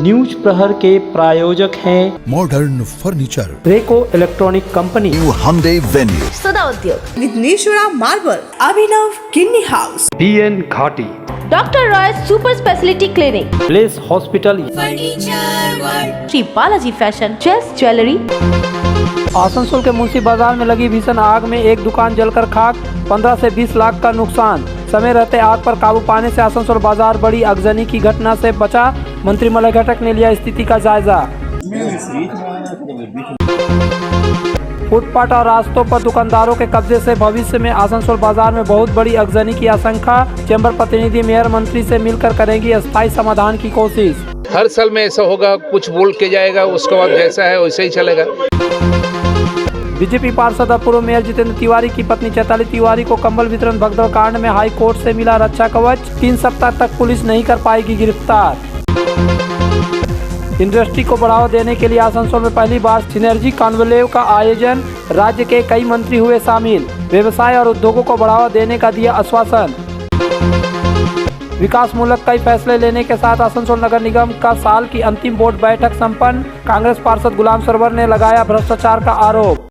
News प्रहर के प्रायोजक हैं मॉडर्न फर्नीचर, रेको electronic company, new Hande venue, Sada Udyog, Vighneshwara marble, Abhinav kidney house, BN Ghati, doctor Roy super speciality clinic, place hospital, furniture world, Shri Balaji fashion, chess jewellery. Asansol के मुंशी बाजार में लगी भीषण आग में एक दुकान जलकर खाक, 15 से 20 लाख का नुकसान। समय रहते आग पर काबू पाने से आसनसोल बाजार बड़ी आगजनी की घटना से बचा। मंत्री मलय घटक ने लिया स्थिति का जायजा। फुटपाथ और रास्तों पर दुकानदारों के कब्जे से भविष्य में आसनसोल बाजार में बहुत बड़ी आगजनी की आशंका। चैम्बर प्रतिनिधि मेयर मंत्री से मिलकर करेंगी अस्थायी समाधान की कोशिश। हर साल में ऐसा होगा, कुछ बोल के जाएगा, उसके बाद जैसा है वैसे ही चलेगा। बीजेपी पार्षद और पूर्व मेयर जितेंद्र तिवारी की पत्नी चैताली तिवारी को कंबल वितरण भगदड़ कांड में हाई कोर्ट से मिला रक्षा कवच। 3 सप्ताह तक पुलिस नहीं कर पाएगी गिरफ्तार। इंडस्ट्री को बढ़ावा देने के लिए आसनसोल में पहली बार सिनर्जी कॉन्क्लेव का आयोजन। राज्य के कई मंत्री हुए शामिल। व्यवसाय और उद्योगों को बढ़ावा देने का दिया आश्वासन। विकासमूलक कई फैसले लेने के साथ आसनसोल नगर निगम का साल की अंतिम बोर्ड बैठक संपन्न। कांग्रेस पार्षद गुलाम सरवर ने लगाया भ्रष्टाचार का आरोप।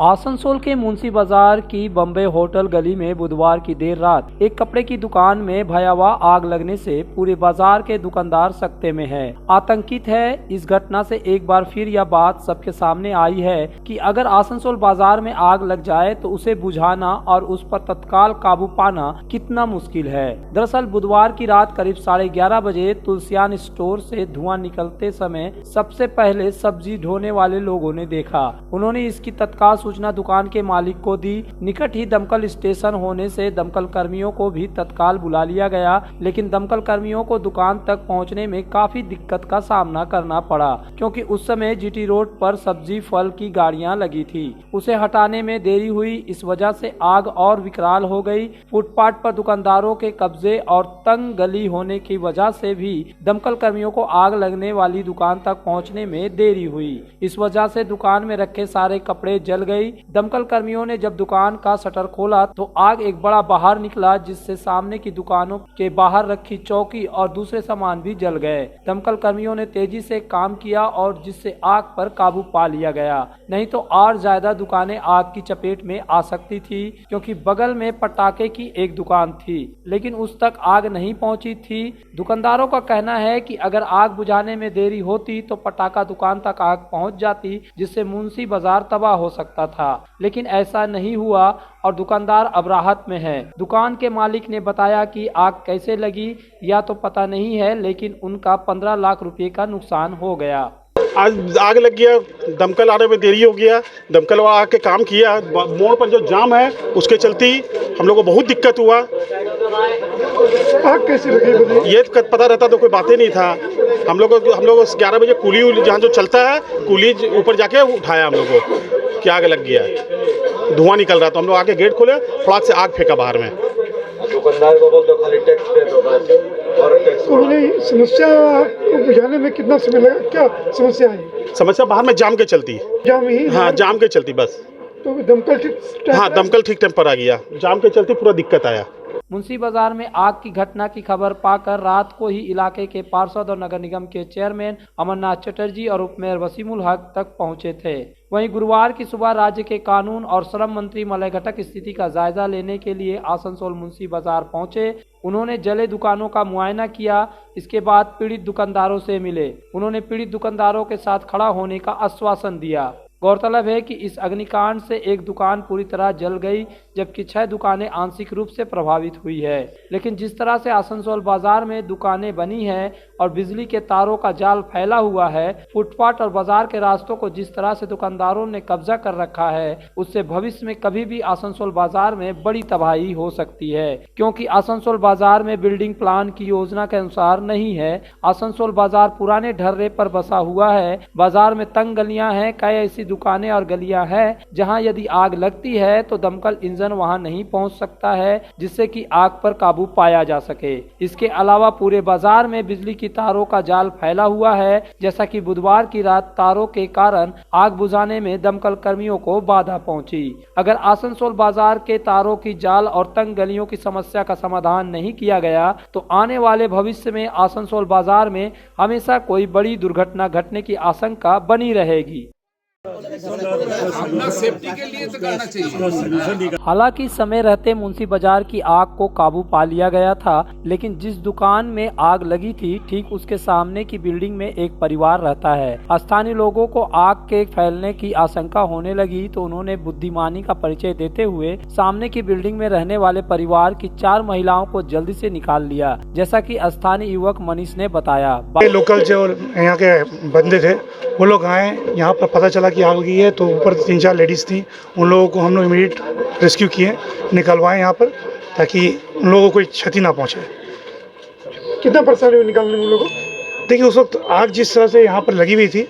आसनसोल के मुंशी बाजार की बम्बे होटल गली में बुधवार की देर रात एक कपड़े की दुकान में भयावह आग लगने से पूरे बाजार के दुकानदार सकते में हैं, आतंकित है। इस घटना से एक बार फिर यह बात सबके सामने आई है कि अगर आसनसोल बाजार में आग लग जाए तो उसे बुझाना और उस पर तत्काल काबू पाना कितना मुश्किल है। दरअसल बुधवार की रात करीब 11:30 बजे तुलसियान स्टोर से धुआं निकलते समय सबसे पहले सब्जी ढोने वाले लोगों ने देखा। उन्होंने इसकी तत्काल सूचना दुकान के मालिक को दी। निकट ही दमकल स्टेशन होने से दमकल कर्मियों को भी तत्काल बुला लिया गया, लेकिन दमकल कर्मियों को दुकान तक पहुंचने में काफी दिक्कत का सामना करना पड़ा, क्योंकि उस समय जीटी रोड पर सब्जी फल की गाड़ियां लगी थी। उसे हटाने में देरी हुई, इस वजह से आग और विकराल हो गई। फुटपाथ पर दुकानदारों के कब्जे और तंग गली होने की वजह से भी दमकल कर्मियों को आग लगने वाली दुकान तक पहुँचने में देरी हुई। इस वजह से दुकान में रखे सारे कपड़े जल गई। दमकल कर्मियों ने जब दुकान का शटर खोला तो आग एक बड़ा बाहर निकला, जिससे सामने की दुकानों के बाहर रखी चौकी और दूसरे सामान भी जल गए। दमकल कर्मियों ने तेजी से काम किया और जिससे आग पर काबू पा लिया गया, नहीं तो और ज्यादा दुकानें आग की चपेट में आ सकती थी, क्योंकि बगल में पटाखे की एक दुकान थी, लेकिन उस तक आग नहीं पहुंची थी। दुकानदारों का कहना है कि अगर आग बुझाने में देरी होती तो पटाखा दुकान तक आग पहुंच जाती, जिससे मुंशी बाजार तबाह हो सकता था, लेकिन ऐसा नहीं हुआ और दुकानदार अब राहत में है। दुकान के मालिक ने बताया कि आग कैसे लगी या तो पता नहीं है, लेकिन उनका 15 लाख रुपए का नुकसान हो गया। आज आग लग गया, दमकल आने में देरी हो गया, दमकल वाला आके काम किया। मोड़ पर जो जाम है उसके चलते हम लोग को बहुत दिक्कत हुआ। आग कैसे लगी ये पता रहता तो कोई बातें नहीं था। हम लोग 11 बजे कुली जहाँ जो चलता है, कुली ऊपर जाके उठाया हम लोग को कि आग लग गया। धुआं निकल रहा, तो हम लोग आके गेट खोले, फटाक से आग फेंका बाहर में। दुकानदार को बोल दो खाली टैक्स पे दो बस। और समस्या को बुझाने में कितना समय लगा, क्या समस्या है? समस्या बाहर में जाम के चलती, जाम ही? हाँ, जाम के चलती बस। तो दमकल ठीक टाइम पर आ गया, जाम के चलते पूरा दिक्कत आया। मुंशी बाजार में आग की घटना की खबर पाकर रात को ही इलाके के पार्षद और नगर निगम के चेयरमैन अमरनाथ चटर्जी और उपमेयर वसीमुल हक तक पहुंचे थे। वहीं गुरुवार की सुबह राज्य के कानून और श्रम मंत्री मलय घटक स्थिति का जायजा लेने के लिए आसनसोल मुंशी बाजार पहुंचे। उन्होंने जले दुकानों का मुआयना किया। इसके बाद पीड़ित दुकानदारों से मिले। उन्होंने पीड़ित दुकानदारों के साथ खड़ा होने का आश्वासन दिया। गौरतलब है कि इस अग्निकांड से एक दुकान पूरी तरह जल गई, जबकि 6 दुकानें आंशिक रूप से प्रभावित हुई है। लेकिन जिस तरह से आसनसोल बाजार में दुकानें बनी हैं और बिजली के तारों का जाल फैला हुआ है, फुटपाथ और बाजार के रास्तों को जिस तरह से दुकानदारों ने कब्जा कर रखा है, उससे भविष्य में कभी भी आसनसोल बाजार में बड़ी तबाही हो सकती है, क्योंकि आसनसोल बाजार में बिल्डिंग प्लान की योजना के अनुसार नहीं है। आसनसोल बाजार पुराने ढर्रे पर बसा हुआ है। बाजार में तंग गलियां हैं, कई ऐसी दुकानें और गलियां हैं जहां यदि आग लगती है तो दमकल इंजन वहां नहीं पहुंच सकता है, जिससे कि आग पर काबू पाया जा सके। इसके अलावा पूरे बाजार में बिजली की तारों का जाल फैला हुआ है। जैसा कि बुधवार की रात तारों के कारण आग बुझाने में दमकल कर्मियों को बाधा पहुंची। अगर आसनसोल बाजार के तारों की जाल और तंग गलियों की समस्या का समाधान नहीं किया गया तो आने वाले भविष्य में आसनसोल बाजार में हमेशा कोई बड़ी दुर्घटना घटने की आशंका बनी रहेगी। अपना सेफ्टी के लिए तो करना चाहिए। हालांकि समय रहते मुंशी बाजार की आग को काबू पा लिया गया था, लेकिन जिस दुकान में आग लगी थी ठीक उसके सामने की बिल्डिंग में एक परिवार रहता है। स्थानीय लोगों को आग के फैलने की आशंका होने लगी तो उन्होंने बुद्धिमानी का परिचय देते हुए सामने की बिल्डिंग में रहने वाले परिवार की 4 महिलाओं को जल्दी से निकाल लिया, जैसा कि स्थानीय युवक मनीष ने बताया। लोकल जो यहाँ के बंदे थे वो लोग आए, यहाँ पर पता चला कि आग लगी है तो ऊपर 3-4 लेडीज़ थी, उन लोगों को हम लोग इमीडिएट रेस्क्यू किए, निकलवाए यहाँ पर ताकि उन लोगों को कोई क्षति ना पहुँचे। कितना परसेंट निकालने उन लोगों को? देखिए उस वक्त आग जिस तरह से यहाँ पर लगी हुई थी,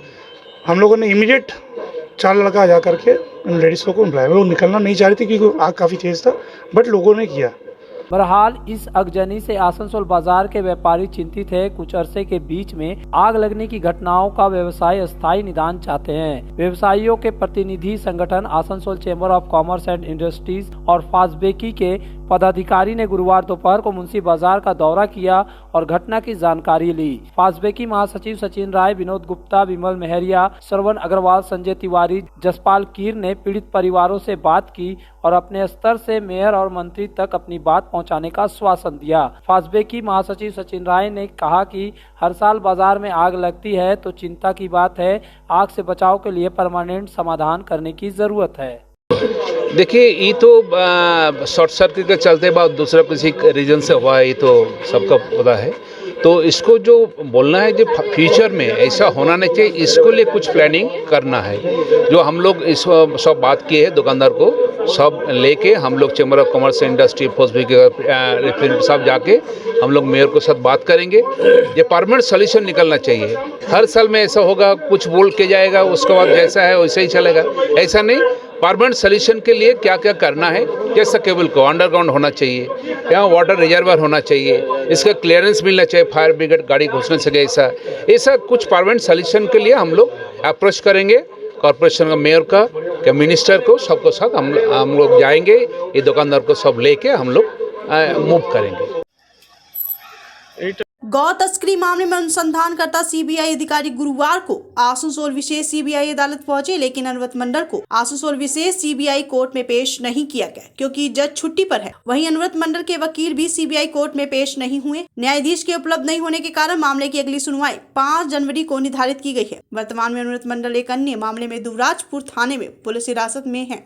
हम लोगों ने इमीडिएट 4 लड़का जा करके उन लेडीज़ को बुलाया। वो निकलना नहीं चाह रही थी क्योंकि आग काफ़ी तेज़ था, बट लोगों ने किया। बहरहाल इस अगजनी से आसनसोल बाजार के व्यापारी चिंतित है। कुछ अरसे के बीच में आग लगने की घटनाओं का व्यवसाय स्थायी निदान चाहते हैं। व्यवसायियों के प्रतिनिधि संगठन Asansol chamber of commerce and industries और फास्बेकी के पदाधिकारी ने गुरुवार दोपहर को मुंशी बाजार का दौरा किया और घटना की जानकारी ली। फास्बेकी महासचिव सचिन राय, विनोद गुप्ता, विमल मेहरिया, श्रवण अग्रवाल, संजय तिवारी, जसपाल कीर ने पीड़ित परिवारों से बात की और अपने स्तर से मेयर और मंत्री तक अपनी बात पहुंचाने का आश्वासन दिया। फास्बेकी महासचिव सचिन राय ने कहा कि हर साल बाजार में आग लगती है तो चिंता की बात है। आग से बचाव के लिए परमानेंट समाधान करने की जरूरत है। देखिए ये तो शॉर्ट सर्किट के चलते बाद दूसरा किसी रीजन से हुआ है, ये तो सबका पता है। तो इसको जो बोलना है जो फ्यूचर में ऐसा होना नहीं चाहिए, इसको लिए कुछ प्लानिंग करना है। जो हम लोग इस सब बात किए हैं दुकानदार को सब लेके हम लोग chamber of commerce industry force सब जाके हम लोग मेयर के साथ बात करेंगे। ये परमानेंट सोल्यूशन निकलना चाहिए। हर साल में ऐसा होगा, कुछ बोल के जाएगा, उसके बाद जैसा है वैसे ही चलेगा, ऐसा नहीं। परमानेंट सोल्यूशन के लिए क्या क्या करना है, जैसा केबल को अंडरग्राउंड होना चाहिए, यहाँ वाटर रिजर्वर होना चाहिए, इसका क्लियरेंस मिलना चाहिए, फायर ब्रिगेड गाड़ी घुस नहीं सके, ऐसा कुछ परमानेंट सोल्यूशन के लिए हम लोग अप्रोच करेंगे। कॉर्पोरेशन का मेयर का मिनिस्टर को सबको साथ हम लोग जाएंगे, ये दुकानदार को सब लेके हम लोग मूव करेंगे। गौ तस्करी मामले में अनुसंधान करता सीबीआई अधिकारी गुरुवार को आसनसोल विशेष सीबीआई अदालत पहुंचे, लेकिन अनुव्रत मंडल को आसनसोल विशेष सीबीआई कोर्ट में पेश नहीं किया गया क्योंकि जज छुट्टी पर है। वहीं अनुव्रत मंडल के वकील भी सीबीआई कोर्ट में पेश नहीं हुए। न्यायाधीश के उपलब्ध नहीं होने के कारण मामले की अगली सुनवाई 5 जनवरी को निर्धारित की गई है। वर्तमान में अनुव्रत मंडल एक अन्य मामले में दुवराजपुर थाने में पुलिस हिरासत में है।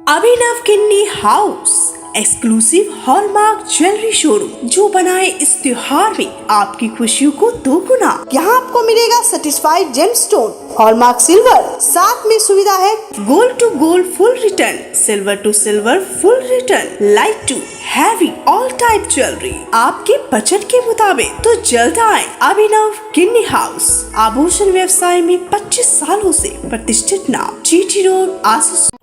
Abhinav Kinni house exclusive hallmark jewellery showroom जो बनाए इस त्योहार में आपकी खुशियों को दोगुना। यहाँ आपको मिलेगा सर्टिफाइड जेमस्टोन, हॉलमार्क सिल्वर, साथ में सुविधा है gold to gold full return, silver to silver full return, light to heavy all type jewellery आपके बजट के मुताबिक। तो जल्द आए अभिनव किन्नी हाउस। आभूषण व्यवसाय में 25 सालों से प्रतिष्ठित नाम, जीटी रोड,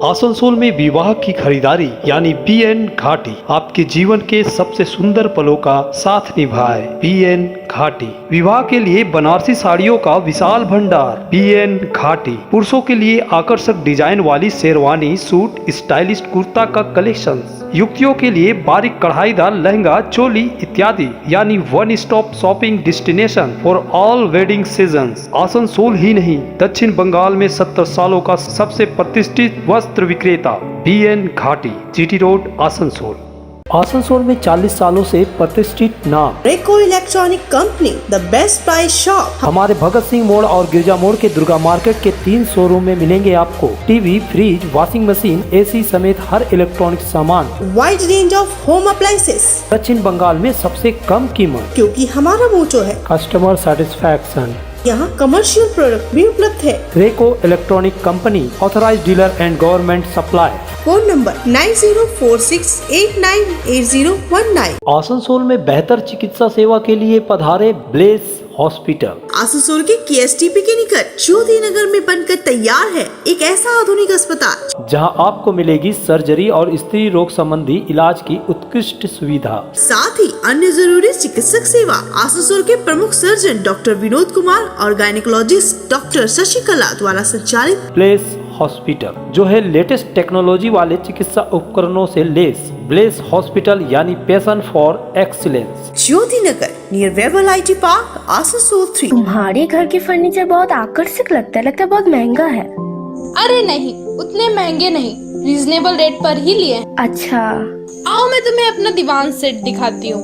आसनसोल में विवाह की खरीदारी यानी BN घाटी आपके जीवन के सबसे सुंदर पलों का साथ निभाए। BN घाटी विवाह के लिए बनारसी साड़ियों का विशाल भंडार। BN घाटी पुरुषों के लिए आकर्षक डिजाइन वाली शेरवानी, सूट, स्टाइलिश कुर्ता का कलेक्शन, युवतियों के लिए बारीक कढ़ाईदार लहंगा, चोली इत्यादि, यानी one stop shopping destination for all wedding seasons. Asansol ही नहीं, दक्षिण बंगाल में 70 सालों का सबसे प्रतिष्ठित वस्त्र विक्रेता BN घाटी, जीटी रोड, आसनसोल। आसनसोल में 40 सालों से प्रतिष्ठित नाम रेको electronic company, the best price shop. हमारे भगत सिंह मोड़ और गिरजा मोड़ के दुर्गा मार्केट के 3 शोरूम में मिलेंगे आपको TV, fridge, washing machine, AC समेत हर इलेक्ट्रॉनिक सामान। Wide range of home appliances, दक्षिण बंगाल में सबसे कम कीमत, क्योंकि हमारा मोटो है कस्टमर सेटिस्फैक्शन। यहाँ कमर्शियल प्रोडक्ट भी उपलब्ध है। रेको electronic company, authorised dealer and government supply. Phone number 9046898019। Asansol में बेहतर चिकित्सा सेवा के लिए पधारे ब्लेस हॉस्पिटल। आसनसोल के KSTP के निकट ज्योति नगर में बनकर तैयार है एक ऐसा आधुनिक अस्पताल जहां आपको मिलेगी सर्जरी और स्त्री रोग संबंधी इलाज की उत्कृष्ट सुविधा, साथ ही अन्य जरूरी चिकित्सक सेवा। आसनसोल के प्रमुख सर्जन डॉक्टर विनोद कुमार और गायनेकोलॉजिस्ट डॉक्टर शशिकला द्वारा संचालित ब्लेस हॉस्पिटल जो है लेटेस्ट टेक्नोलॉजी वाले चिकित्सा उपकरणों से लेस। ब्लेस हॉस्पिटल यानी passion for excellence, Jyoti Nagar near Webel IT park, Asansol 3। तुम्हारे घर के फर्नीचर बहुत आकर्षक लगता है बहुत महंगा है। अरे नहीं, उतने महंगे नहीं, रीजनेबल रेट पर ही लिए हैं। अच्छा, आओ मैं तुम्हें अपना दीवान सेट दिखाती हूँ।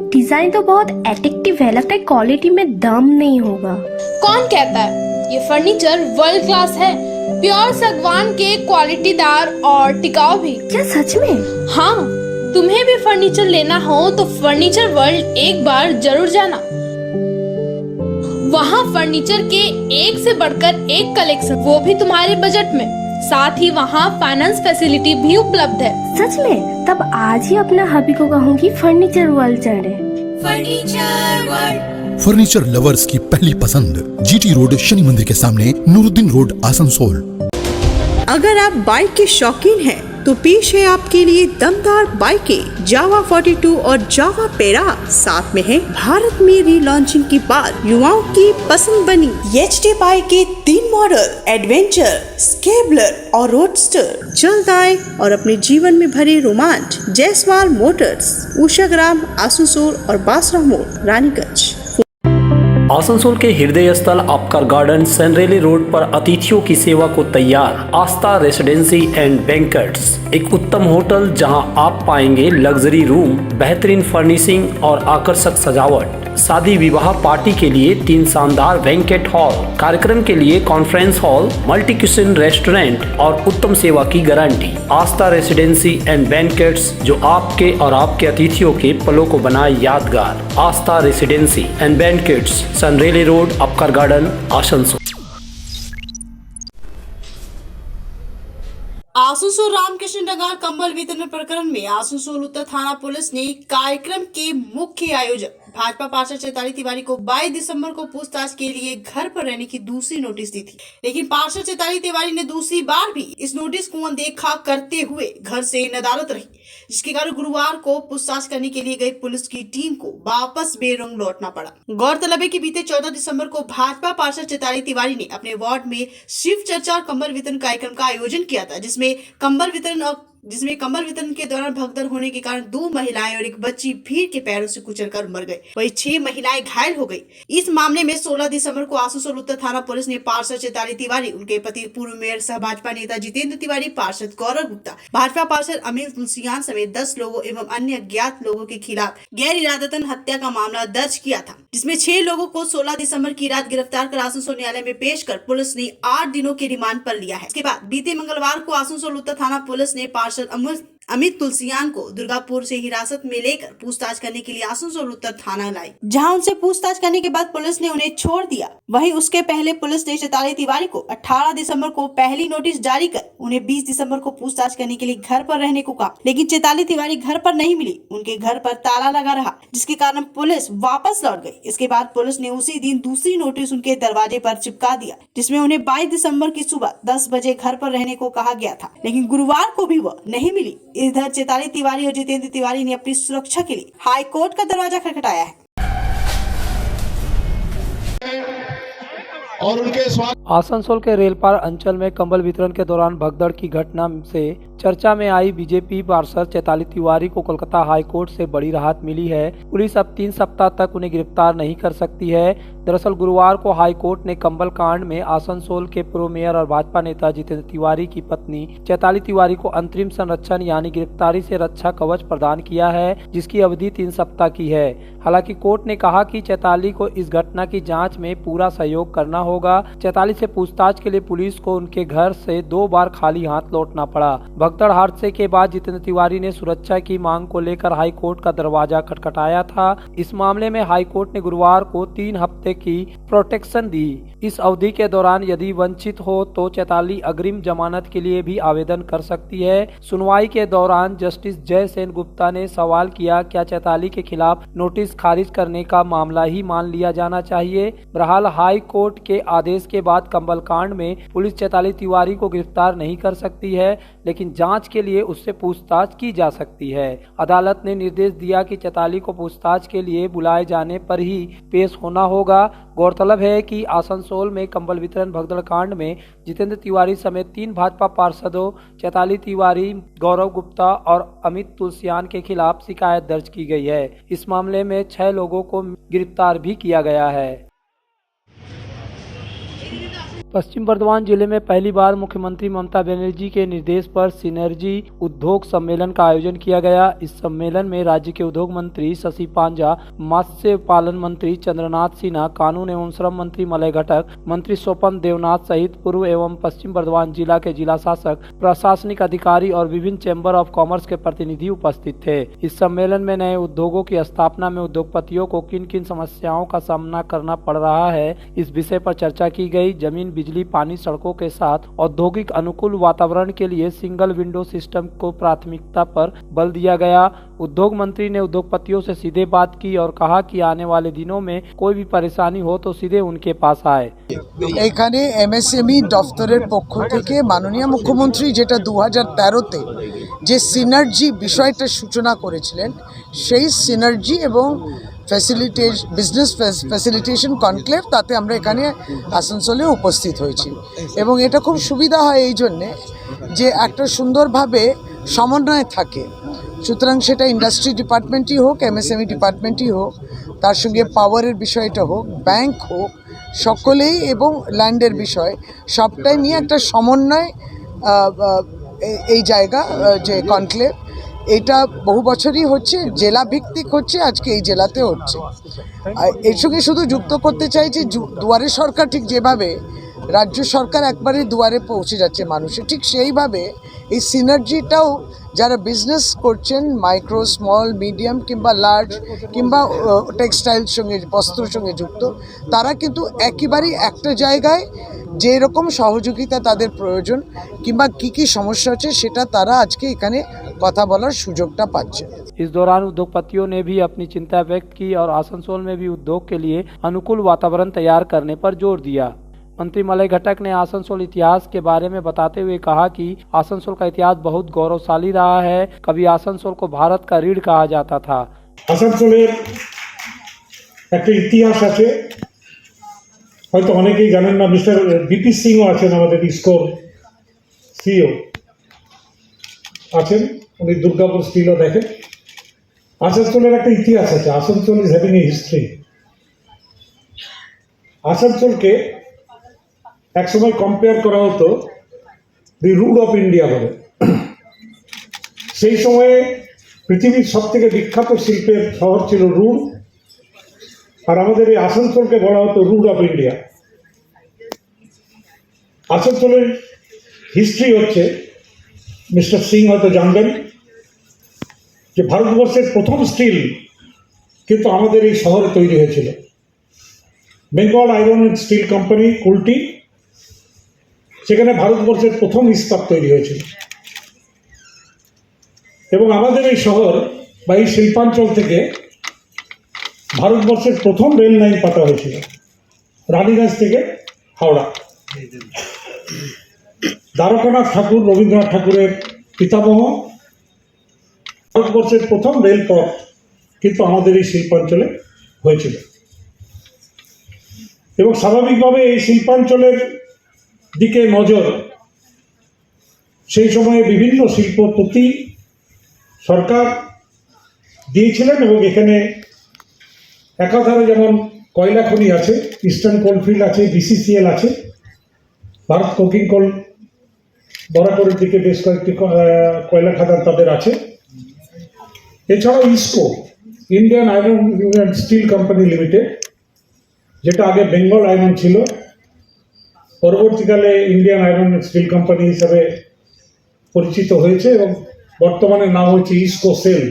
डिजाइन तो बहुत एट्रैक्टिव है, लगता है क्वालिटी में दम नहीं होगा। कौन कहता है? ये फर्नीचर वर्ल्ड क्लास है, प्योर सागवान के, क्वालिटीदार और टिकाऊ भी। क्या सच में? हाँ, तुम्हें भी फर्नीचर लेना हो तो फर्नीचर वर्ल्ड एक बार जरूर जाना। वहाँ फर्नीचर के एक से बढ़कर एक कलेक्शन, वो भी तुम्हारे बजट में। साथ ही वहाँ फाइनेंस फैसिलिटी भी उपलब्ध है। सच में? तब आज ही अपना हबी को कहूँगी फर्नीचर वर्ल्ड चढ़े। फर्नीचर वर्ल्ड, फर्नीचर लवर्स की पहली पसंद, GT रोड शनि मंदिर के सामने, नूरुद्दीन रोड, आसनसोल। अगर आप बाइक के शौकीन हैं तो पेश है आपके लिए दमदार बाइकें जावा 42 और जावा पेरा। साथ में है भारत में रीलॉन्चिंग के बाद युवाओं की पसंद बनी HD बाइक के 3 मॉडल, एडवेंचर, स्केबलर और रोडस्टर। जल्द आए और अपने जीवन में भरे रोमांच। जयसवाल मोटर्स, उषाग्राम, आसनसोल और बासरा मोड़, रानीगंज। आसनसोल के हृदय स्थल आपका गार्डन सनरेली रोड पर अतिथियों की सेवा को तैयार आस्था रेसिडेंसी एंड बैंक्वेट्स, एक उत्तम होटल जहां आप पाएंगे लग्जरी रूम, बेहतरीन फर्निशिंग और आकर्षक सजावट। शादी विवाह पार्टी के लिए 3 शानदार बैंकेट हॉल, कार्यक्रम के लिए conference hall, multi kitchen restaurant और उत्तम सेवा की guarantee. Aastha residency and banquets जो आपके और आपके अतिथियों के पलों को बनाए यादगार। Aastha residency and banquets, Senraleigh road, Upkar garden, Asansol. Asansol Ramakrishna Nagar कंबल वितरण प्रकरण में आसनसोल उत्तर थाना पुलिस ने कार्यक्रम के मुख्य आयोजक भाजपा पार्षद चैताली तिवारी को 22 दिसंबर को पूछताछ के लिए घर पर रहने की दूसरी नोटिस दी थी, लेकिन पार्षद चैताली तिवारी ने दूसरी बार भी इस नोटिस को अनदेखा करते हुए घर से नदारद रही, जिसके कारण गुरुवार को पूछताछ करने के लिए गई पुलिस की टीम को वापस बेरंग लौटना पड़ा। गौरतलब है कि बीते 14 दिसंबर को भाजपा पार्षद चैताली तिवारी ने अपने वार्ड में शिव चर्चा और कंबल वितरण कार्यक्रम का आयोजन किया था, जिसमें कंबल वितरण के दौरान भगदड़ होने के कारण 2 महिलाएं और एक बच्ची भीड़ के पैरों से कुचलकर मर गए, वहीं 6 महिलाएं घायल हो गई। इस मामले में 16 दिसंबर को आसनसोल उत्तर थाना पुलिस ने पार्षद चैताली तिवारी, उनके पति पूर्व मेयर सह भाजपा नेता जितेंद्र तिवारी, पार्षद गौरव गुप्ता, भाजपा पार्षद अमित तुलसियान समेत 10 लोगों एवं अन्य अज्ञात लोगों के खिलाफ गैर इरादतन हत्या का मामला दर्ज किया था, जिसमें 6 लोगों को 16 दिसंबर की रात गिरफ्तार कर आसनसोल न्यायालय में पेश कर पुलिस ने 8 दिनों के रिमांड पर लिया है। इसके बाद बीते मंगलवार को आसनसोल उत्तर थाना पुलिस ने पार्षद अमित तुलसियान को दुर्गापुर से हिरासत में लेकर पूछताछ करने के लिए आसनसोल उत्तर थाना लाई, जहां उनसे पूछताछ करने के बाद पुलिस ने उन्हें छोड़ दिया। वहीं उसके पहले पुलिस ने चैताली तिवारी को 18 दिसंबर को पहली नोटिस जारी कर उन्हें 20 दिसंबर को पूछताछ करने के लिए घर पर रहने को कहा, लेकिन चैताली तिवारी घर पर नहीं मिली। उनके घर पर ताला लगा रहा, जिसके कारण पुलिस वापस लौट गई। इसके बाद पुलिस ने उसी दिन दूसरी नोटिस उनके दरवाजे पर चिपका दिया, जिसमें उन्हें 22 दिसंबर की सुबह 10 बजे घर पर रहने को कहा गया था, लेकिन गुरुवार को भी वह नहीं मिली। इधर चैताली तिवारी और जितेंद्र तिवारी ने अपनी सुरक्षा के लिए हाई कोर्ट का दरवाजा खटखटाया है। और उनके आसनसोल के रेलपार अंचल में कंबल वितरण के दौरान भगदड़ की घटना से चर्चा में आई बीजेपी पार्षद चैताली तिवारी को कोलकाता हाई कोर्ट से बड़ी राहत मिली है। पुलिस अब 3 सप्ताह तक उन्हें गिरफ्तार नहीं कर सकती है। दरअसल गुरुवार को हाई कोर्ट ने कंबल कांड में आसनसोल के पूर्व मेयर और भाजपा नेता जितेंद्र तिवारी की पत्नी चैताली तिवारी को अंतरिम संरक्षण यानी गिरफ्तारी से रक्षा कवच प्रदान किया है, जिसकी अवधि 3 सप्ताह की है। हालांकि कोर्ट ने कहा कि चैताली को इस घटना की जाँच में पूरा सहयोग करना होगा। चैताली से पूछताछ के लिए पुलिस को उनके घर से 2 बार खाली हाथ लौटना पड़ा। भगदड़ हादसे के बाद जितेंद्र तिवारी ने सुरक्षा की मांग को लेकर हाई कोर्ट का दरवाजा खटखटाया था। इस मामले में हाई कोर्ट ने गुरुवार को 3 हफ्ते की प्रोटेक्शन दी। इस अवधि के दौरान यदि वंचित हो तो चैताली अग्रिम जमानत के लिए भी आवेदन कर सकती है। सुनवाई के दौरान जस्टिस जय सेन गुप्ता ने सवाल किया, क्या चैताली के खिलाफ नोटिस खारिज करने का मामला ही मान लिया जाना चाहिए। बहरहाल हाई कोर्ट के आदेश के बाद कंबल कांड में पुलिस चैताली तिवारी को गिरफ्तार नहीं कर सकती है, लेकिन जांच के लिए उससे पूछताछ की जा सकती है। अदालत ने निर्देश दिया कि चैताली को पूछताछ के लिए बुलाए जाने पर ही पेश होना होगा। गौरतलब है कि आसनसोल में कंबल वितरण भगदड़ कांड में जितेंद्र तिवारी समेत 3 भाजपा पार्षदों चैताली तिवारी, गौरव गुप्ता और अमित तुलसियान के खिलाफ शिकायत दर्ज की गई है। इस मामले में 6 लोगों को गिरफ्तार भी किया गया है। पश्चिम बर्धमान जिले में पहली बार मुख्यमंत्री ममता बनर्जी के निर्देश पर सिनर्जी उद्योग सम्मेलन का आयोजन किया गया। इस सम्मेलन में राज्य के उद्योग मंत्री शशि पांजा, मत्स्य पालन मंत्री चंद्रनाथ सिन्हा, कानून एवं श्रम मंत्री मलय घटक, मंत्री स्वपन देवनाथ सहित पूर्व एवं पश्चिम बर्धमान जिला के जिला शासक, प्रशासनिक अधिकारी और विभिन्न चैम्बर ऑफ कॉमर्स के प्रतिनिधि उपस्थित थे। इस सम्मेलन में नए उद्योगों की स्थापना में उद्योगपतियों को किन किन समस्याओं का सामना करना पड़ रहा है, इस विषय पर चर्चा की गई। जमीन, बिजली, पानी, सड़कों के साथ औद्योगिक अनुकूल वातावरण के लिए सिंगल विंडो सिस्टम को प्राथमिकता पर बल दिया गया। उद्योग मंत्री ने उद्योगपतियों से सीधे बात की और कहा कि आने वाले दिनों में कोई भी परेशानी हो तो सीधे उनके पास आए। এখানে এমএসএমই দফতরের পক্ষ থেকে মাননীয় মুখ্যমন্ত্রী যেটা 2013-তে যে সিনার্জি বিষয়টা সূচনা করেছিলেন, সেই সিনার্জি এবং বিজনেস ফ্যাসিলিটেশন কনক্লেভ, তাতে আমরা এখানে আসানসোলে উপস্থিত হয়েছি এবং এটা খুব সুবিধা হয় এই জন্যে যে একটা সুন্দরভাবে সমন্বয় থাকে। সুতরাং সেটা ইন্ডাস্ট্রি ডিপার্টমেন্টই হোক, এমএসএমই ডিপার্টমেন্টই হোক, তার সঙ্গে পাওয়ারের বিষয়টা হোক, ব্যাংক হোক, সকলেই এবং ল্যান্ডের বিষয় সবটাই নিয়ে একটা সমন্বয় এই জায়গা যে কনক্লেভ, এটা বহু বছরই হচ্ছে, জেলা ভিত্তিক হচ্ছে, আজকে এই জেলাতে হচ্ছে। এর সঙ্গে শুধু যুক্ত করতে চাই যে দুয়ারে সরকার ঠিক যেভাবে রাজ্য সরকার একবারে দুয়ারে পৌঁছে যাচ্ছে মানুষের, ঠিক সেইভাবে এই সিনার্জিটাও যারা বিজনেস করছেন, মাইক্রো, স্মল, মিডিয়াম কিংবা লার্জ কিংবা টেক্সটাইল সঙ্গে, বস্ত্রের সঙ্গে যুক্ত, তারা কিন্তু একেবারেই একটা জায়গায় যে রকম সহযোগিতা তাদের প্রয়োজন কিংবা কি সমস্যা হচ্ছে সেটা তারা আজকে এখানে কথা বলার সুযোগটা পাচ্ছে। इस दौरान उद्योगपतियों ने भी अपनी चिंता व्यक्त की और आसनसोल में भी उद्योग के लिए अनुकूल वातावरण तैयार करने पर जोर दिया। मंत्री मलय घटक ने आसनसोल इतिहास के बारे में बताते हुए कहा कि आसनसोल का इतिहास बहुत गौरवशाली रहा है। कभी आसनसोल को भारत का रीढ़ कहा जाता था। आसनसोलेर একটা ইতিহাস আছে, হয়তো অনেকেই জানেন না। মিস্টার বিপি সিংও আছেন, আমাদের ইসকোর সিইও আছেন, উনি দুর্গাপুর স্টিলও দেখেন। আসানসোলের একটা ইতিহাস আছে। Asansol is having a history. আসানসোলকে একসময় কম্পেয়ার করা হতো দি রুড অফ ইন্ডিয়া বলে। সেই সময়ে পৃথিবীর সবথেকে বিখ্যাত শিল্পের শহর ছিল রুড, আর আমাদের এই আসানসোলকে বলা হতো রুড অফ ইন্ডিয়া। আসানসোলের হিস্ট্রি হচ্ছে, মিস্টার সিং হয়তো জানবেন যে ভারতবর্ষের প্রথম স্টিল কিন্তু আমাদের এই শহরে তৈরি হয়েছিল। Bengal iron and steel company, Kulti, সেখানে ভারতবর্ষের প্রথম ইস্পাত তৈরি হয়েছিল। এবং আমাদের এই শহর বা এই শিল্পাঞ্চল থেকে ভারতবর্ষের প্রথম রেল লাইন পাতা হয়েছিল, রানীগঞ্জ থেকে হাওড়া। দ্বারকানাথ ঠাকুর, রবীন্দ্রনাথ ঠাকুরের পিতামহ, ভারতবর্ষের প্রথম রেলপথ কিন্তু আমাদের এই শিল্পাঞ্চলে হয়েছিল। এবং স্বাভাবিকভাবে এই শিল্পাঞ্চলের দিকে নজর সেই সময়ে বিভিন্ন শিল্পপতি সরকার দিয়েছিলেন। এবং এখানে একাধারে যেমন কয়লা খনি আছে, ইস্টার্ন কোলফিল্ড আছে, বিসিসিএল আছে, ভারত কোকিং কোল বরাকরের দিকে বেশ কয়েকটি কয়লা খাদান তাদের আছে। এছাড়াও IISCO, Indian iron and steel company limited, যেটা আগে বেঙ্গল আয়রন ছিল, পরবর্তীকালে Indian iron and steel company হিসাবে পরিচিত হয়েছে এবং বর্তমানে নাম হচ্ছে ইসকো সেল।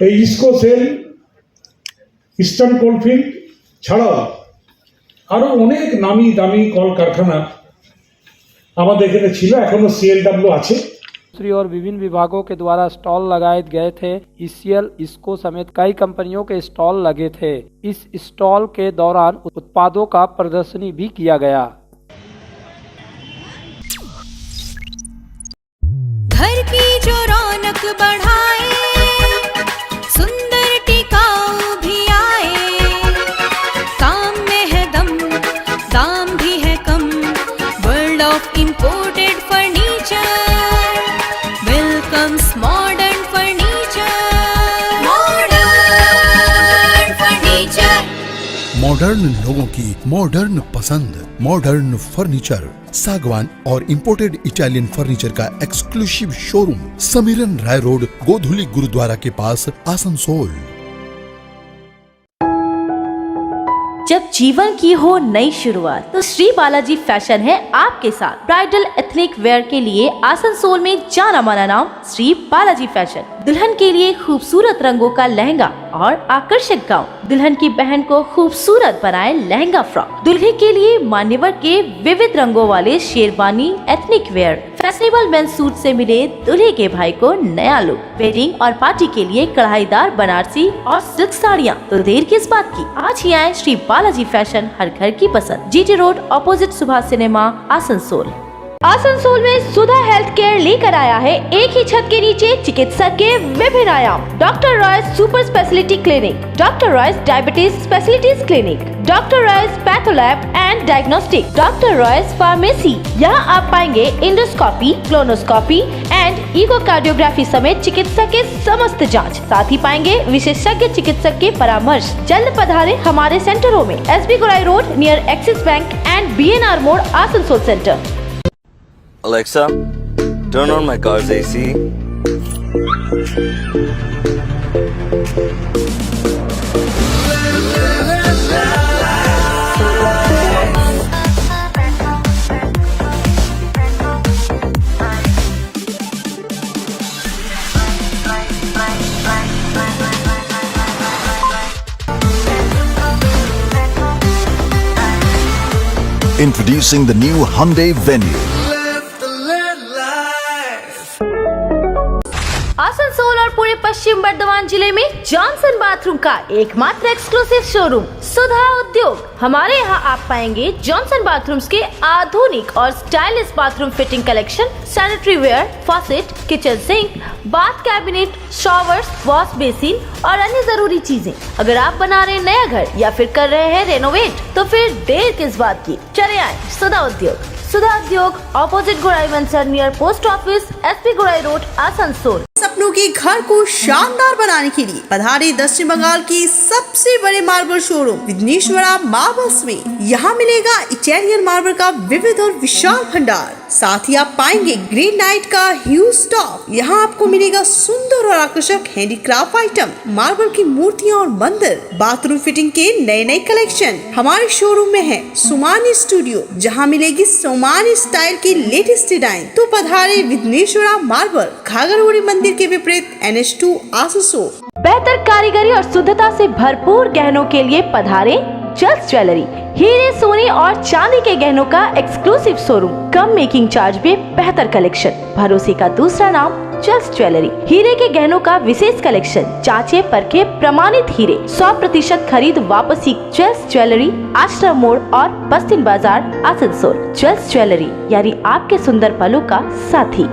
এই ইসকো সেল ইস্টার্ন কোলফিল্ড ছাড়াও আরও অনেক নামি দামি কলকারখানা আমাদের এখানে ছিল, এখনো সিএলডব্লিউ আছে। दूसरी ओर विभिन्न विभागों के द्वारा स्टॉल लगाए गए थे। ईसीएल, इसको समेत कई कंपनियों के स्टॉल लगे थे। इस स्टॉल के दौरान उत्पादों का प्रदर्शनी भी किया गया। घर की जो रौनक बढ़ाए, सुंदर टिकाऊ भी आए, काम में है दम, दाम भी है कम, world of imported furniture, welcomes modern furniture, modern furniture. Modern लोगों की मॉडर्न पसंद, मॉडर्न फर्नीचर, सागवान और इंपोर्टेड इटालियन फर्नीचर का exclusive showroom, Samiran Rai road, Godhuli gurdwara के पास, आसनसोल। जब जीवन की हो नई शुरुआत तो श्री बालाजी फैशन है आपके साथ। ब्राइडल एथनिक वेयर के लिए आसनसोल में जाना माना नाम श्री बालाजी फैशन। दुल्हन के लिए खूबसूरत रंगों का लहंगा और आकर्षक गाउन, दुल्हन की बहन को खूबसूरत बनाए लहंगा फ्रॉक, दुल्हे के लिए मान्यवर के विविध रंगों वाले sherwani ethnic wear, fashionable men's suit से मिले दुल्हे के भाई को नया लुक, वेडिंग और पार्टी के लिए कढ़ाईदार बनारसी और सिल्क साड़ियाँ। तो देर किस बात की, आज ही आए श्री बालाजी फैशन, हर घर की पसंद। GT road opposite Subhash cinema, Asansol. Asansol में सुधा हेल्थ केयर लेकर आया है एक ही छत के नीचे चिकित्सक के विभिन्न आयाम। Doctor Royce super speciality clinic, doctor Royce diabetes specialities clinic, doctor Royce patholab and diagnostic, doctor Royce pharmacy. यहाँ आप पाएंगे इंडोस्कोपी, क्लोनोस्कोपी एंड इकोकार्डियोग्राफी समेत चिकित्सा के समस्त जांच। साथ ही पाएंगे विशेषज्ञ चिकित्सक के परामर्श। जल्द पधारे हमारे सेंटरों में SB Gorai road near Axis bank and BNR मोड़, Asansol centre. Alexa, turn on my car's AC. Introducing the new Hyundai Venue. Asansol और पूरे पश्चिम बर्धमान जिले में जॉनसन बाथरूम का एकमात्र एक्सक्लूसिव शोरूम सुधा उद्योग। हमारे यहाँ आप पाएंगे जॉनसन बाथरूम्स के आधुनिक और stylish bathroom fitting collection, sanitary wear, faucet, kitchen sink, bath cabinet, showers, wash basin और अन्य जरूरी चीजें। अगर आप बना रहे हैं नया घर या फिर कर रहे हैं रेनोवेट, तो फिर देर किस बात की, चले आए सुधा उद्योग। सुधा उद्योग ऑपोजिट गोराई वंसर नियर पोस्ट ऑफिस, एसपी गोराई रोड, आसनसोल। सपनों के घर को शानदार बनाने के लिए पधारे दक्षिण बंगाल की सबसे बड़े मार्बल शोरूम विघ्नेश्वरा मार्बल्स में। यहाँ मिलेगा इटालियन मार्बल का विविध और विशाल भंडार। साथ ही आप पाएंगे ग्रेनाइट का ह्यूज स्टॉक। यहाँ आपको मिलेगा सुंदर और आकर्षक हैंडीक्राफ्ट आइटम, मार्बल की मूर्तियाँ और मंदिर, बाथरूम फिटिंग के नए नए कलेक्शन। हमारे शोरूम में है सुमानी स्टूडियो, जहाँ मिलेगी सोमानी स्टाइल की लेटेस्ट डिजाइन। तो पधारे विघ्नेश्वरा मार्बल, घाघरगुड़ी मंदिर के विपरीत NH2 आसनसोल। बेहतर कारीगरी और शुद्धता से भरपूर गहनों के लिए पधारे जल्स ज्वेलरी। हीरे, सोने और चांदी के गहनों का एक्सक्लूसिव शोरूम, कम मेकिंग चार्ज में बेहतर कलेक्शन, भरोसे का दूसरा नाम जल्स ज्वेलरी। हीरे के गहनों का विशेष कलेक्शन, जांचे परखे प्रमाणित हीरे, 100% खरीद वापसी। जल्स ज्वेलरी, आश्रम मोड़ और बस्तिन बाजार, आसनसोल। जल्स ज्वेलरी यानी आपके सुंदर पलों का साथी।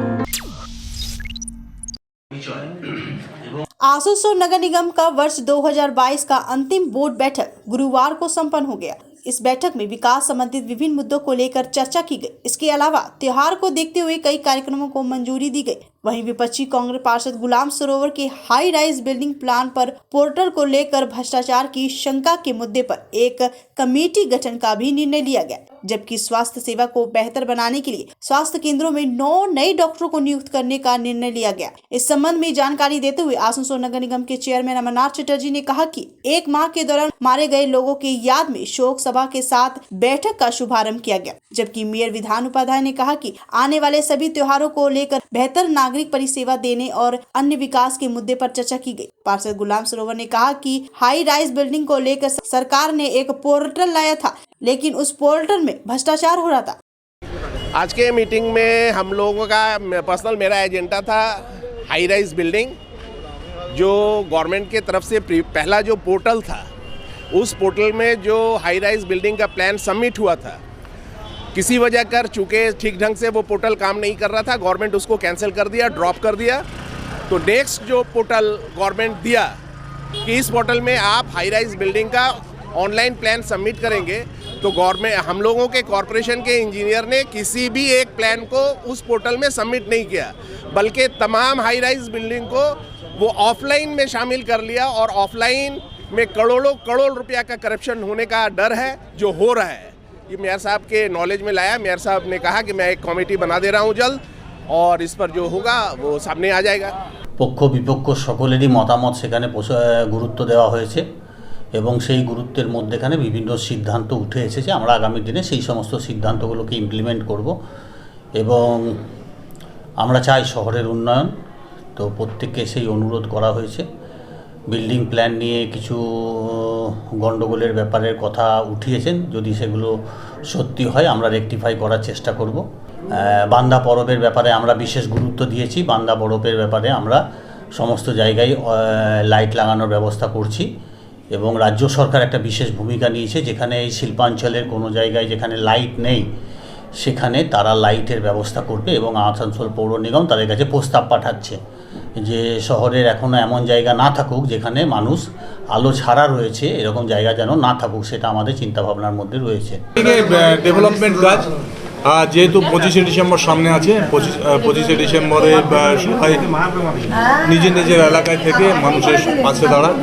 आसनसोल नगर निगम का वर्ष 2022 का अंतिम बोर्ड बैठक गुरुवार को संपन्न हो गया। इस बैठक में विकास संबंधित विभिन्न मुद्दों को लेकर चर्चा की गई। इसके अलावा त्योहार को देखते हुए कई कार्यक्रमों को मंजूरी दी गई। वहीं विपक्षी कांग्रेस पार्षद गुलाम सरोवर के हाई राइज बिल्डिंग प्लान पर पोर्टल को लेकर भ्रष्टाचार की शंका के मुद्दे पर एक कमेटी गठन का भी निर्णय लिया गया, जबकि स्वास्थ्य सेवा को बेहतर बनाने के लिए स्वास्थ्य केंद्रों में 9 नए डॉक्टरों को नियुक्त करने का निर्णय लिया गया। इस संबंध में जानकारी देते हुए आसनसोल नगर निगम के चेयरमैन अमरनाथ चटर्जी ने कहा कि 1 माह के दौरान मारे गए लोगों की याद में शोक सभा के साथ बैठक का शुभारंभ किया गया। जबकि मेयर विधान उपाध्याय ने कहा कि आने वाले सभी त्योहारों को लेकर बेहतर नागरिक परिसेवा देने और अन्य विकास के मुद्दे पर चर्चा की गई। पार्षद गुलाम सरोवर ने कहा कि हाई राइज बिल्डिंग को लेकर सरकार ने एक पोर्टल लाया था, लेकिन उस पोर्टल में भ्रष्टाचार हो रहा था। आज के मीटिंग में हम लोगों का पर्सनल मेरा एजेंडा था हाई राइज बिल्डिंग, जो गवर्नमेंट के तरफ से पहला जो पोर्टल था, उस पोर्टल में जो हाई राइज बिल्डिंग का प्लान सबमिट हुआ था, किसी वजह कर चूँकि ठीक ढंग से वो पोर्टल काम नहीं कर रहा था, गवर्नमेंट उसको कैंसिल कर दिया, ड्रॉप कर दिया। तो नेक्स्ट जो पोर्टल गवर्नमेंट दिया कि इस पोर्टल में आप हाई राइज बिल्डिंग का ऑनलाइन प्लान सबमिट करेंगे, तो गवर्नमेंट हम लोगों के कॉरपोरेशन के इंजीनियर ने किसी भी एक प्लान को उस पोर्टल में सबमिट नहीं किया, बल्कि तमाम हाई राइज बिल्डिंग को वो ऑफलाइन में शामिल कर लिया। और ऑफलाइन में करोड़ रुपया का करप्शन होने का डर है, जो हो रहा है। ये मेयर साहब के नॉलेज में लाया। मेयर साहब ने कहा कि मैं एक कमेटी बना दे रहा हूँ जल्द, और इस पर जो होगा वो सामने आ जाएगा। পক্ষ বিপক্ষ সকলেরই মতামত সেখানে গুরুত্ব দেওয়া হয়েছে এবং সেই গুরুত্বের মধ্যেখানে বিভিন্ন সিদ্ধান্ত উঠে এসেছে। আমরা আগামী দিনে সেই সমস্ত সিদ্ধান্তগুলোকে ইমপ্লিমেন্ট করব এবং আমরা চাই শহরের উন্নয়ন। তো প্রত্যেককে সেই অনুরোধ করা হয়েছে। বিল্ডিং প্ল্যান নিয়ে কিছু গণ্ডগোলের ব্যাপারের কথা উঠিয়েছেন, যদি সেগুলো সত্যি হয় আমরা রেকটিফাই করার চেষ্টা করব। বান্দা পরবের ব্যাপারে আমরা বিশেষ গুরুত্ব দিয়েছি। বান্দা পরবের ব্যাপারে আমরা সমস্ত জায়গায় লাইট লাগানোর ব্যবস্থা করছি এবং রাজ্য সরকার একটা বিশেষ ভূমিকা নিয়েছে, যেখানে এই শিল্পাঞ্চলের কোনো জায়গায় যেখানে লাইট নেই সেখানে তারা লাইটের ব্যবস্থা করবে এবং আসানসোল পৌর নিগম তাদের কাছে প্রস্তাব পাঠাচ্ছে যে শহরের এখনও এমন জায়গা না থাকুক যেখানে মানুষ আলো ছাড়া রয়েছে, এরকম জায়গা যেন না থাকুক, সেটা আমাদের চিন্তাভাবনার মধ্যে রয়েছে। ডেভেলপমেন্ট কাজ যেহেতু 25শে ডিসেম্বর সামনে আছে, 25শে ডিসেম্বরে সবাই নিজের নিজের এলাকায় থেকে মানুষের পাশে দাঁড়ায়,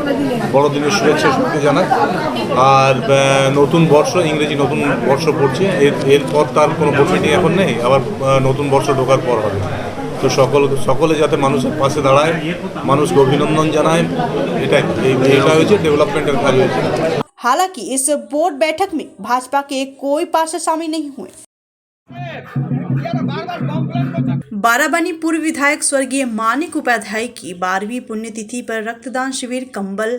বড়দিনের শুভেচ্ছা সত্যি জানায়। আর নতুন বর্ষ, ইংরেজি নতুন বর্ষ পড়ছে, এরপর তার কোনো প্রফিটিং এখন নেই, আবার নতুন বর্ষ ঢোকার পর হবে। তো সকলে যাতে মানুষের পাশে দাঁড়ায়, মানুষকে অভিনন্দন জানায়, এটা হয়েছে ডেভেলপমেন্টের কাজ হয়েছে। हालांकि इस बोर्ड बैठक में भाजपा के कोई पार्षद शामिल नहीं हुए। बाराबनी पूर्व विधायक स्वर्गीय मानिक उपाध्याय की 12वीं पुण्यतिथि पर रक्तदान शिविर, कंबल,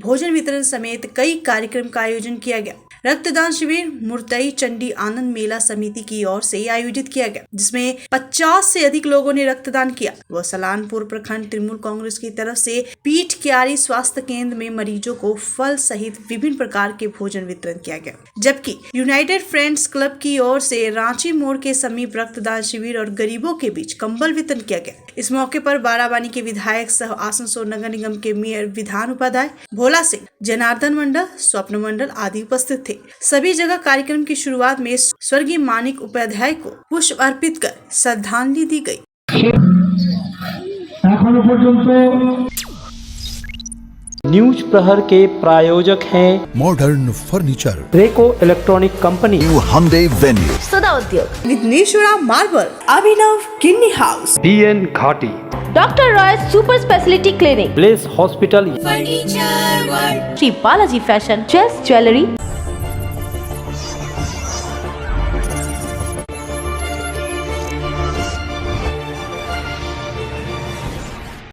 भोजन वितरण समेत कई कार्यक्रम का आयोजन किया गया। रक्तदान शिविर मुर्तई चंडी आनंद मेला समिति की ओर से आयोजित किया गया, जिसमें 50 से अधिक लोगों ने रक्तदान किया। वह सलानपुर प्रखंड तृणमूल कांग्रेस की तरफ से पीठ क्यारी स्वास्थ्य केंद्र में मरीजों को फल सहित विभिन्न प्रकार के भोजन वितरण किया गया, जबकि यूनाइटेड फ्रेंड्स क्लब की ओर से रांची मोड़ के समीप रक्तदान शिविर और गरीबों के बीच कंबल वितरण किया गया। इस मौके पर बाराबानी के विधायक सह आसनसोल नगर निगम के मेयर विधान उपाध्याय, भोला सिंह, जनार्दन मंडल, स्वप्न मंडल आदि उपस्थित थे। सभी जगह कार्यक्रम की शुरुआत में स्वर्गीय मानिक उपाध्याय को पुष्प अर्पित कर श्रद्धांजलि दी गई। न्यूज प्रहर के प्रायोजक हैं मॉडर्न फर्नीचर, रेको electronic company, new Hande venue, Sada Udyog, Vighneshwara marble, Abhinav Kinni house, DN Ghati, doctor Roy super speciality clinic, place hospital, furniture world, Shri Balaji fashion, chess jewellery,